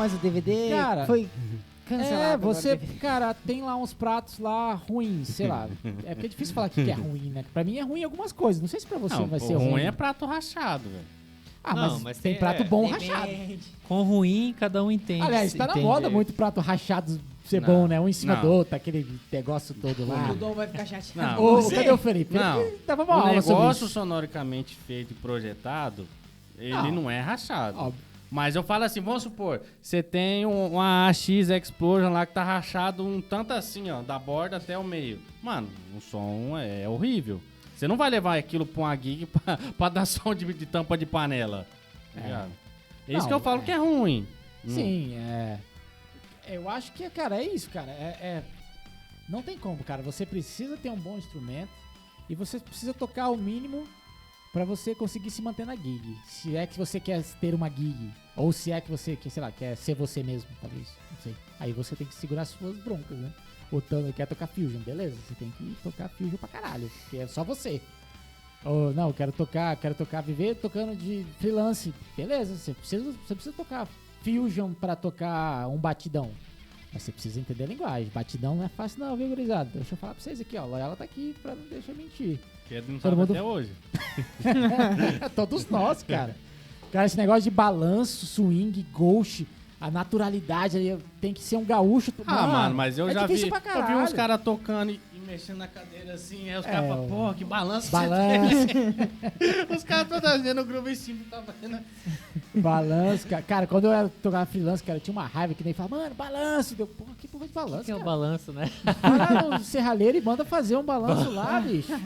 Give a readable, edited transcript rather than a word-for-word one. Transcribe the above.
mas o DVD Cara, foi cancelado. você, cara, tem lá uns pratos lá ruins, sei lá. É porque é difícil falar que é ruim, né? Pra mim é ruim algumas coisas. Não sei se pra você Não, vai ser ruim ruim. é prato rachado, velho. Ah, Não, mas, mas tem tem- prato bom Depende. rachado. Com ruim, cada um entende. Aliás, tá na entende. moda muito prato rachado ser Não, bom, né? Um em cima não. do outro, aquele negócio todo lá. O Dom vai ficar chateado. Não, Ô, Você? cadê o Felipe? Não. Ele dava uma O aula sobre negócio isso. sonoricamente feito e projetado, ele não é rachado. Óbvio. Mas eu falo assim, vamos supor, você tem uma AX Explosion lá que tá rachado um tanto assim, ó, da borda até o meio. Mano, o som é horrível. Você não vai levar aquilo pra uma gig pra dar som de tampa de panela. Tá ligado? É isso Não, que eu falo que é ruim. Sim, eu acho que, cara, é isso, cara. Não tem como, cara. Você precisa ter um bom instrumento e você precisa tocar o mínimo pra você conseguir se manter na gig. Se é que você quer ter uma gig, ou se é que você, sei lá, quer ser você mesmo, talvez. Não sei. Aí você tem que segurar as suas broncas, né? O Tano quer tocar Fusion, beleza? Você tem que tocar Fusion pra caralho, porque é só você. Ou não, quero tocar, viver tocando de freelance. Beleza, você precisa tocar Fusion pra tocar um batidão. Mas você precisa entender a linguagem. Batidão não é fácil não, viu, gurizada? Deixa eu falar pra vocês aqui, ó. Loyola tá aqui pra não deixar mentir. Que ele não Todo sabe mundo- até hoje. Todos nós, cara. Cara, esse negócio de balanço, swing, ghost, a naturalidade ali, tem que ser um gaúcho. Mano, mas eu é já difícil vi. pra Eu vi caralho. uns caras tocando e mexendo na cadeira assim, aí os caras falam, porra, que balanço que Balanço, você tem. Os caras todos fazendo o groove em cima, tá fazendo. balanço, cara. Cara, quando eu tocava freelance, cara, eu tinha uma raiva que nem falava, mano, balanço. Deu, porra, que porra de balanço, Que é o cara? balanço, né? Vai lá no serralheiro e manda fazer um balanço lá, bicho.